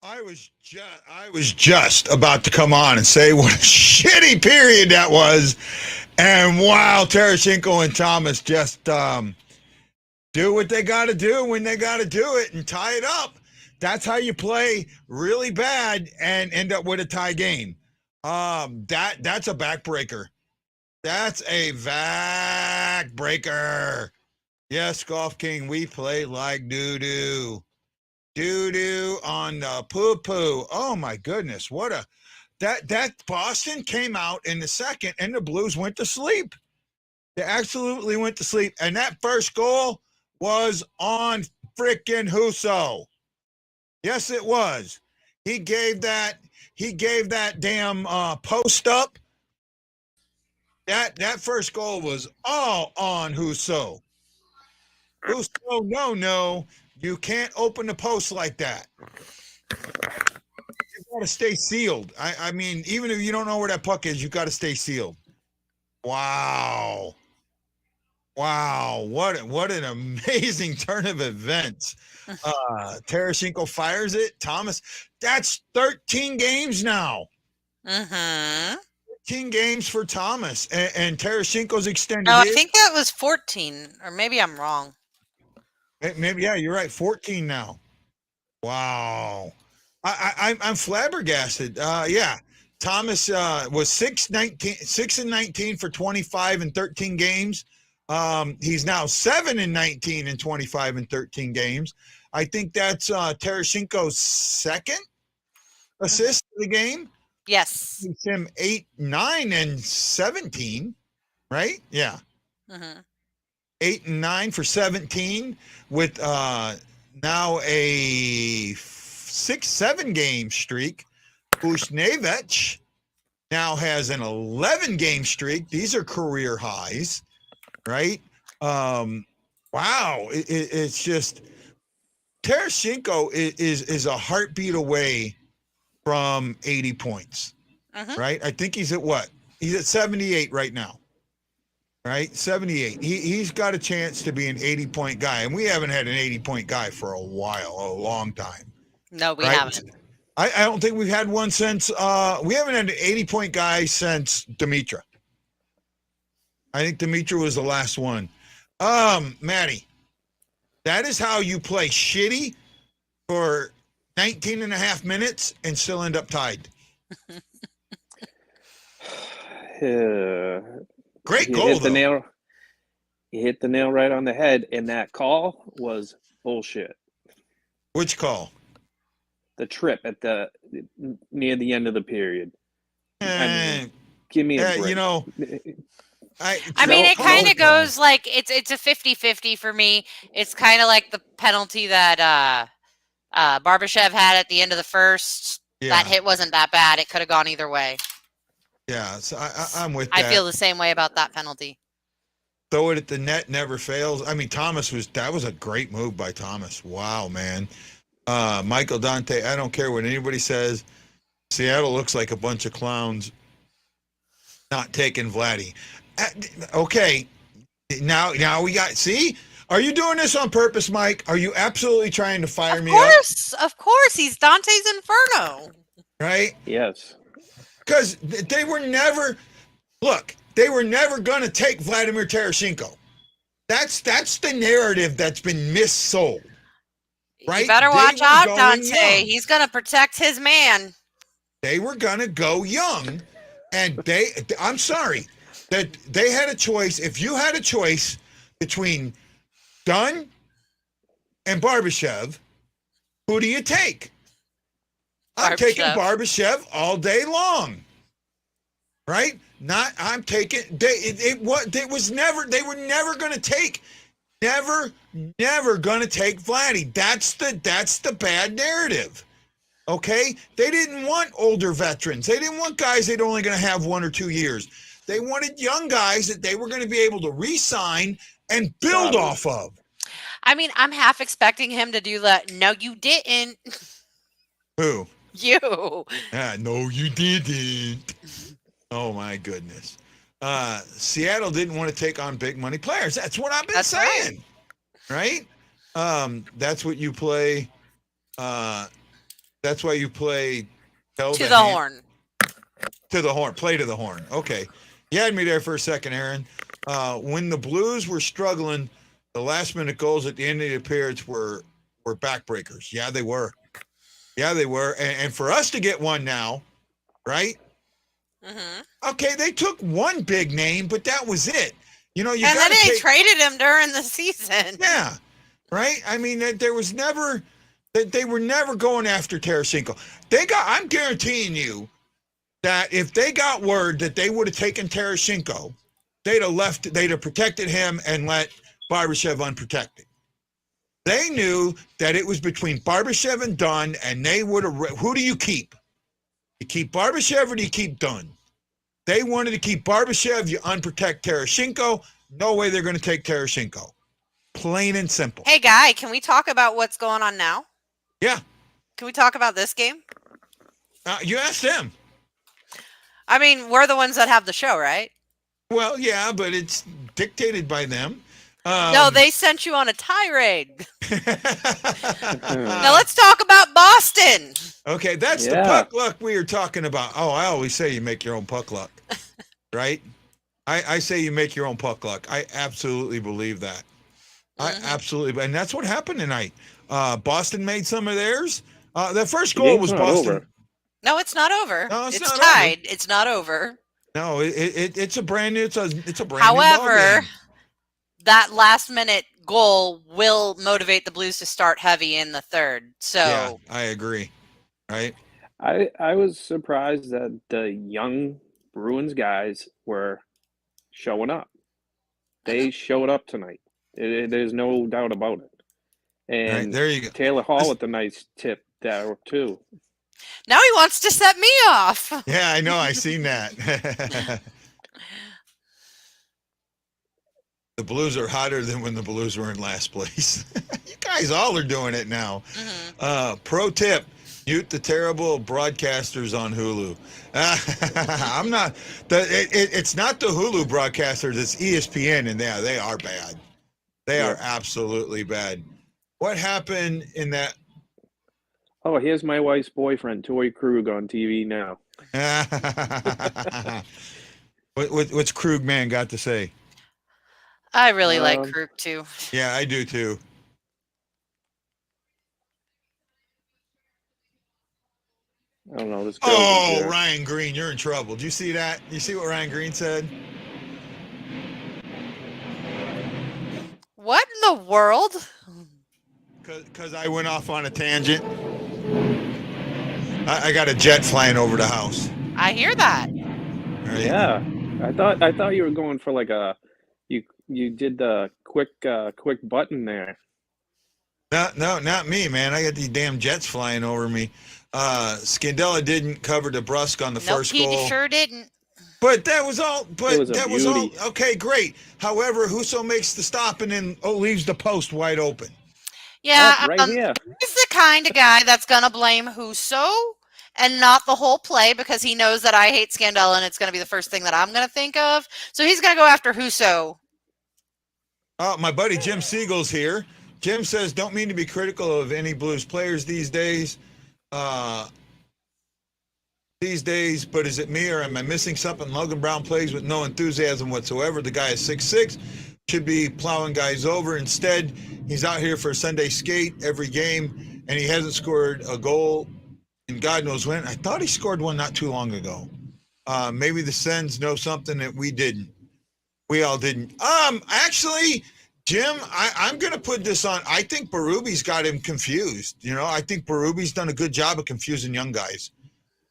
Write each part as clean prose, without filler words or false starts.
I was just about to come on and say what a shitty period that was, and wow, Tarasenko and Thomas just do what they got to do when they got to do it and tie it up. That's how you play really bad and end up with a tie game. That's a backbreaker. That's a backbreaker. Yes, Golf King, we play like doo doo. Doo doo on the poo poo. Oh my goodness. What a that Boston came out in the second and the Blues went to sleep. They absolutely went to sleep. And that first goal was on freaking Husso. Yes, it was. He gave that damn post up. That first goal was all on Husso. Husso, no. You can't open the post like that. You got to stay sealed. I mean, even if you don't know where that puck is, you got to stay sealed. Wow. Wow. What an amazing turn of events. Tarasenko fires it. Thomas, that's 13 games now. Mm-hmm. 13 games for Thomas. And Tarasenko's extended No, I his. think that was 14, or maybe I'm wrong. Maybe, yeah, you're right. 14 now. Wow. I'm flabbergasted. Yeah. Thomas was 6 and 19 for 25 and 13 games. He's now 7 and 19 and 25 and 13 games. I think that's Tarasenko's second assist of the game. Yes. It's him 8, 9, and 17, right? Yeah. Mm-hmm. 8 and 9 for 17 with now a 6-7 game streak. Bushnevich now has an 11 game streak. These are career highs, right? Wow, it's just Tarasenko is a heartbeat away from 80 points, right? I think he's at what? He's at 78 right now, right? 78. He's got a chance to be an 80-point guy, and we haven't had an 80-point guy for a while, a long time. No, we right? haven't. I don't think we've had one since we haven't had an 80-point guy since Dimitra. I think Dimitra was the last one. Maddie, that is how you play shitty for 19 and a half minutes and still end up tied. Great goal, though. He hit the nail right on the head, and that call was bullshit. Which call? The trip at the near the end of the period. I mean, give me a break. You know, I mean, it kind of goes like it's a 50-50 for me. It's kind of like the penalty that Barbashev had at the end of the first. Yeah. That hit wasn't that bad. It could have gone either way. Yeah, so I'm with that. I feel the same way about that penalty. Throw it at the net never fails. I mean, that was a great move by Thomas. Wow, man. Michael Dante, I don't care what anybody says. Seattle looks like a bunch of clowns not taking Vladdy. Okay, now we got, see? Are you doing this on purpose, Mike? Are you absolutely trying to fire me up? Of course. He's Dante's Inferno. Right? Yes. Because they were never going to take Vladimir Tarasenko. That's the narrative that's been missold. Right? You better watch out, Dante. Young. He's going to protect his man. They were going to go young, and I'm sorry, that they had a choice. If you had a choice between Dunn and Barbashev, who do you take? I'm taking Barbashev all day long. Right? I'm taking, they were never going to take, never going to take Vladdy. That's the bad narrative. Okay? They didn't want older veterans. They didn't want guys they're only going to have 1 or 2 years. They wanted young guys that they were going to be able to re-sign and build off of. I mean, I'm half expecting him to do that. No, you didn't. Who? You. No, you didn't. Oh, my goodness. Seattle didn't want to take on big money players. That's what I've been saying. Right? That's what you play. That's why you play to the horn. To the horn. Play to the horn. Okay. You had me there for a second, Aaron. When the Blues were struggling, the last-minute goals at the end of the periods were backbreakers. Yeah, they were. Yeah, they were. And for us to get one now, right? Mm-hmm. Okay, they took one big name, but that was it. You know, and then they traded him during the season. Yeah, right. I mean, there was never that they were never going after Tarasenko. I'm guaranteeing you that if they got word that they would have taken Tarasenko, they'd have protected him and let Barbashev unprotected. They knew that it was between Barbashev and Dunn, and they would have. Who do you keep? You keep Barbashev or do you keep Dunn? They wanted to keep Barbashev. You unprotect Tarasenko. No way they're going to take Tarasenko. Plain and simple. Hey, Guy, can we talk about what's going on now? Yeah. Can we talk about this game? You asked them. I mean, we're the ones that have the show, right? Well, yeah, but it's dictated by them. No, they sent you on a tirade. Now let's talk about Boston. Okay, that's the puck luck we are talking about. Oh, I always say you make your own puck luck, right? I say you make your own puck luck. I absolutely believe that. I absolutely, and that's what happened tonight. Boston made some of theirs. The first goal was Boston. Over. No, it's not over. No, it's not tied. Over. It's not over. No, it's a brand new. It's a brand However, new ball game. That last minute goal will motivate the Blues to start heavy in the third. So yeah, I agree. Right. I was surprised that the young Bruins guys were showing up. They showed up tonight. There's no doubt about it. And right, there you go. Taylor Hall with a nice tip there too. Now he wants to set me off. Yeah, I know. I seen that. The Blues are hotter than when the Blues were in last place. You guys all are doing it now. Mm-hmm. Pro tip: mute the terrible broadcasters on Hulu. I'm not. It's not the Hulu broadcasters. It's ESPN, and they are bad. They are absolutely bad. What happened in that? Oh, here's my wife's boyfriend, Toy Krug, on TV now. What's Krug man got to say? I really like Krug too. Yeah, I do too. I don't know. This Ryan Green, you're in trouble. Did you see that? You see what Ryan Green said? What in the world? Because I went off on a tangent. I got a jet flying over the house. I hear that. Right? Yeah, I thought you were going for like a you did the quick button there. No, not me, man. I got these damn jets flying over me. Scandella didn't cover DeBrusque on the first goal. He sure didn't. But that was all. But that was all. Okay, great. However, Husso makes the stop and then leaves the post wide open. Yeah, right here. He's the kind of guy that's gonna blame Husso and not the whole play because he knows that I hate Scandella and it's gonna be the first thing that I'm gonna think of. So he's gonna go after Husso. Oh, my buddy Jim Siegel's here. Jim says, "Don't mean to be critical of any Blues players these days. But is it me or am I missing something? Logan Brown plays with no enthusiasm whatsoever. The guy is 6'6", should be plowing guys over. Instead, he's out here for a Sunday skate every game, and he hasn't scored a goal in God knows when. I thought he scored one not too long ago. Maybe the Sens know something that we didn't. We all didn't. Actually, Jim, I'm going to put this on. I think Berube's got him confused. You know, I think Berube's done a good job of confusing young guys,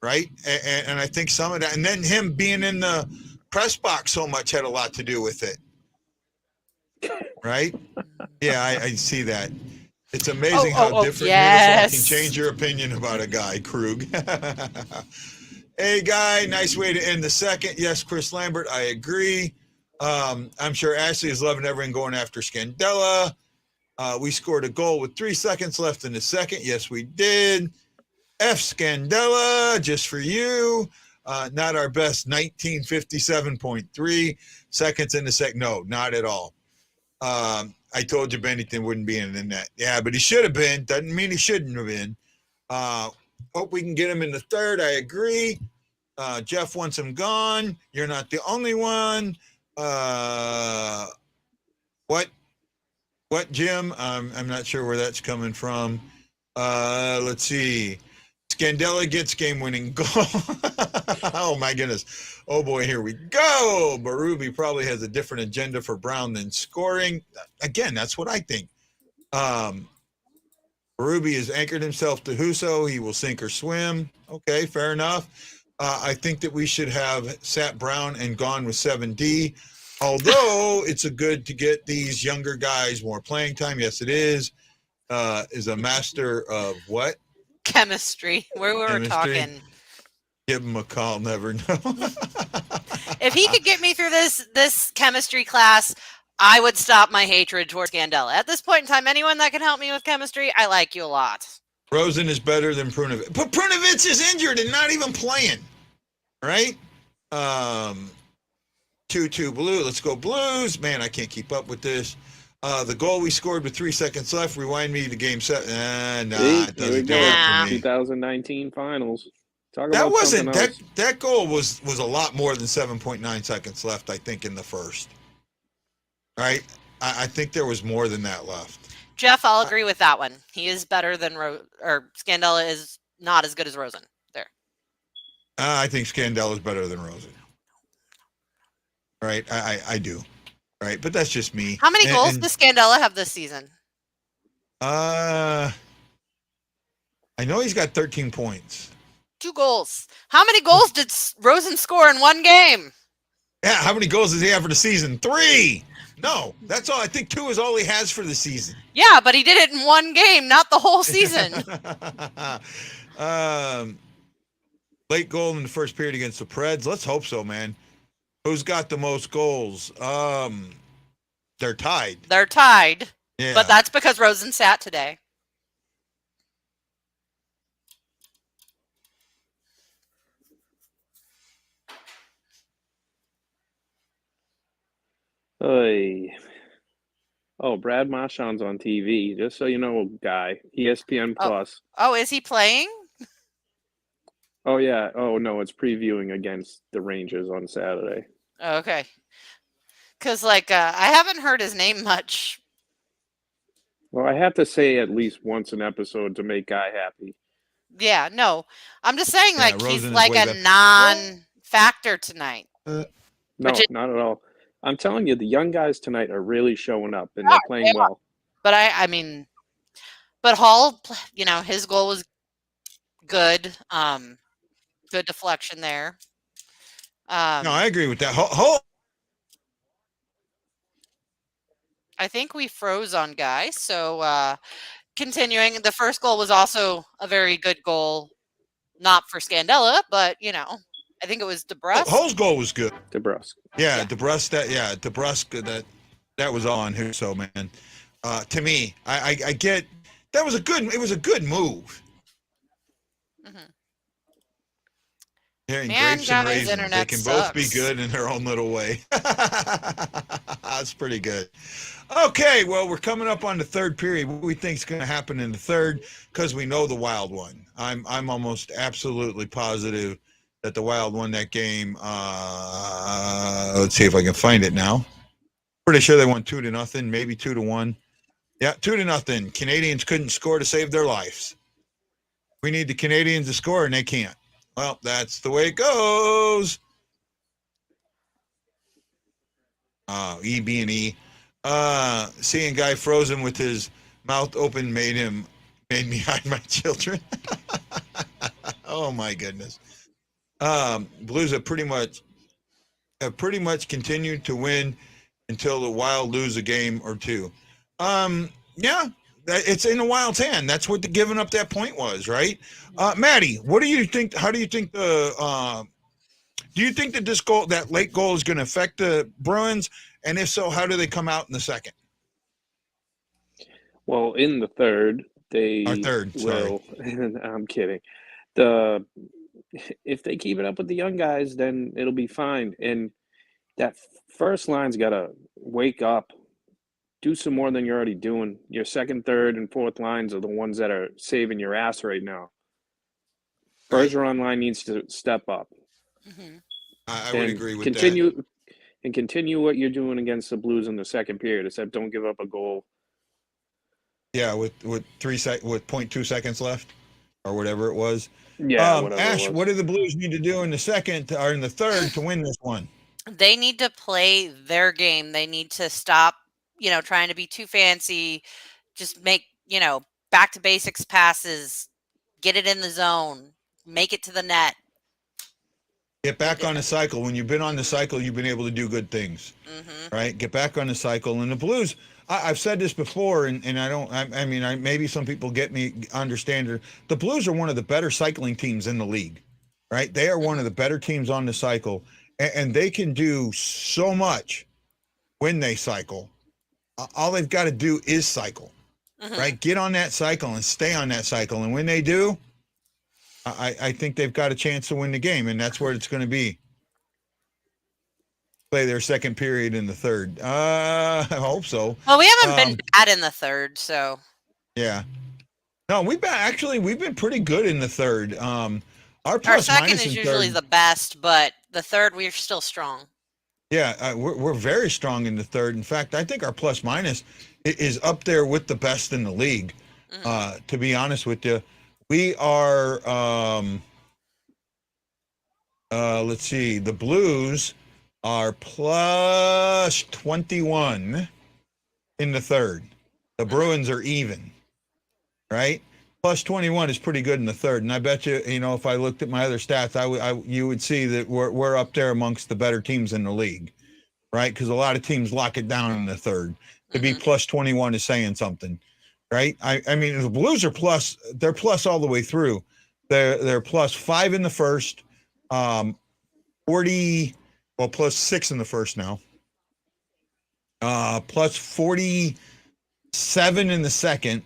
right? And I think some of that, and then him being in the press box so much had a lot to do with it, right? Yeah, I see that. It's amazing how different can change your opinion about a guy, Krug. Hey, Guy, nice way to end the second. Yes, Chris Lambert, I agree. I'm sure Ashley is loving everyone going after Scandella. We scored a goal with 3 seconds left in the second. Yes, we did. F Scandella, just for you. Not our best 1957.3 seconds in the second. No, not at all. I told you Bennington wouldn't be in the net. Yeah, but he should have been. Doesn't mean he shouldn't have been. Hope we can get him in the third. I agree. Jeff wants him gone. You're not the only one. What, Jim? I'm not sure where that's coming from. Let's see. Scandella gets game-winning goal. Oh, my goodness. Oh, boy, here we go. Berube probably has a different agenda for Brown than scoring. Again, that's what I think. Berube has anchored himself to Huso. He will sink or swim. Okay, fair enough. I think that we should have sat Brown and gone with 7D. Although it's a good to get these younger guys more playing time. Yes, it is. Is a master of what? Chemistry. Where we were talking. Give him a call. Never know. If he could get me through this chemistry class, I would stop my hatred towards Scandella. At this point in time, anyone that can help me with chemistry, I like you a lot. Rosen is better than Prunovic. But Prunovic is injured and not even playing. Right? 2-2 blue. Let's go Blues. Man, I can't keep up with this. The goal we scored with 3 seconds left. Rewind me to game 7. It doesn't do it for me. 2019 finals. That wasn't that goal was a lot more than 7.9 seconds left, I think, in the first. Right? I think there was more than that left. Jeff, I'll agree with that one. He is better than Scandella is not as good as Rosen. There. I think Scandella is better than Rosen. Right? I do. Right? But that's just me. How many goals does Scandella have this season? I know he's got 13 points. 2 goals. How many goals did Rosen score in one game? Yeah, how many goals does he have for the season? 3. No, that's all. I think 2 is all he has for the season. Yeah, but he did it in one game, not the whole season. Late goal in the first period against the Preds. Let's hope so, man. Who's got the most goals? They're tied. They're tied. Yeah. But that's because Rosen sat today. Oh, Brad Marchand's on TV. Just so you know, guy. ESPN Plus. Oh, is he playing? Oh, yeah. Oh, no, it's previewing against the Rangers on Saturday. Okay. Because, I haven't heard his name much. Well, I have to say at least once an episode to make Guy happy. Yeah, no. I'm just saying, he's like a non-factor tonight. No, not at all. I'm telling you, the young guys tonight are really showing up, and they're playing well. But but Hall, his goal was good. Good deflection there. No, I agree with that. Hall. I think we froze on Guy. So continuing, the first goal was also a very good goal, not for Scandella, but I think it was DeBrusque. Hall's goal was good. DeBrusque. Yeah, DeBrusque. DeBrusque. That was all on Huso, man. To me, I get that was a good. It was a good move. Mm-hmm. Hearing Man, grapes and guys, raisins, they can both be good in their own little way. That's pretty good. Okay, well, we're coming up on the third period. What do we think is going to happen in the third? Because we know the Wild won. I'm almost absolutely positive that the Wild won that game. Let's see if I can find it now. Pretty sure they won 2-0, maybe 2-1. Yeah, 2-0. Canadians couldn't score to save their lives. We need the Canadians to score, and they can't. Well, that's the way it goes. E being E. Seeing Guy frozen with his mouth open made me hide my children. Oh my goodness. Blues have pretty much continued to win until the Wild lose a game or two. Yeah, it's in the Wild's hand. That's what the giving up that point was, right? Maddie, what do you think? How do you think do you think that that late goal is going to affect the Bruins? And if so, how do they come out in the second? Well, in the third, will. I'm kidding. If they keep it up with the young guys, then it'll be fine. And that first line's got to wake up, do some more than you're already doing. Your second, third, and fourth lines are the ones that are saving your ass right now. Bergeron line needs to step up. Mm-hmm. I would agree with continue what you're doing against the Blues in the second period, except don't give up a goal. Yeah, with 0.2 seconds left, or whatever it was. Yeah, whatever Ash, it was. what do the Blues need to do in the second or in the third to win this one? They need to play their game. They need to stop, trying to be too fancy. Just make, back to basics passes, get it in the zone, make it to the net. Get back on the cycle. When you've been on the cycle, you've been able to do good things, right? Get back on the cycle. And the Blues, I've said this before, and maybe some people understand it. The Blues are one of the better cycling teams in the league, right? They are one of the better teams on the cycle, and they can do so much when they cycle. All they've got to do is cycle, right? Get on that cycle and stay on that cycle. And when they do, I think they've got a chance to win the game, and that's where it's going to be. Play their second period in the third. I hope so. Well, we haven't been bad in the third, so. Yeah. No, we've been pretty good in the third. Our second is usually the best, but the third we're still strong. Yeah, we're very strong in the third. In fact, I think our plus minus is up there with the best in the league. To be honest with you. We are, let's see, the Blues are plus 21 in the third. The Bruins are even, right? Plus 21 is pretty good in the third. And I bet you, if I looked at my other stats, you would see that we're up there amongst the better teams in the league, right? Because a lot of teams lock it down in the third. To be plus 21 is saying something. Right. I mean, the Blues are plus. They're plus all the way through. They're plus 5 in the first, 40. Well, plus 6 in the first now. Plus 47 in the second,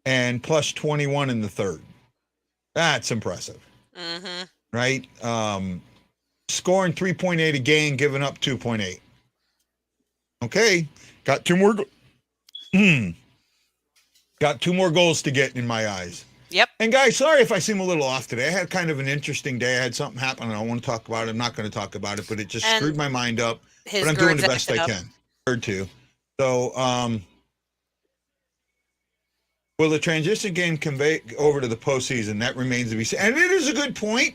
and plus 21 in the third. That's impressive. Right. Scoring 3.8 a game, giving up 2.8. Okay, got 2 more. Got 2 more goals to get in my eyes. Yep. And guys, sorry if I seem a little off today. I had kind of an interesting day. I had something happen, and I want to talk about it. I'm not going to talk about it, but it just screwed my mind up. But I'm doing the best I can. Third too. So, will the transition game convey over to the postseason? That remains to be seen. And it is a good point.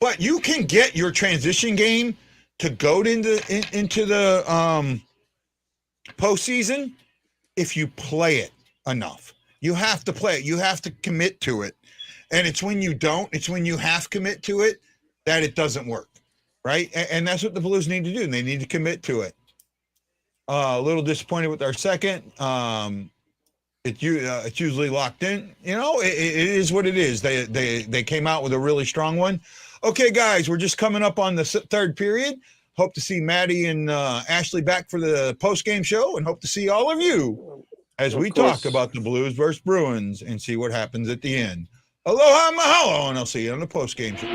But you can get your transition game to go into the postseason if you play it enough. You have to play it. You have to commit to it. And it's when you don't, it's when you half commit to it that it doesn't work, right? And that's what the Blues need to do. They need to commit to it. A little disappointed with our second. It's usually locked in. It is what it is. They came out with a really strong one. Okay, guys, we're just coming up on the third period. Hope to see Maddie and Ashley back for the post-game show, and hope to see all of you as we talk about the Blues versus Bruins and see what happens at the end. Aloha mahalo, and I'll see you on the post-game show.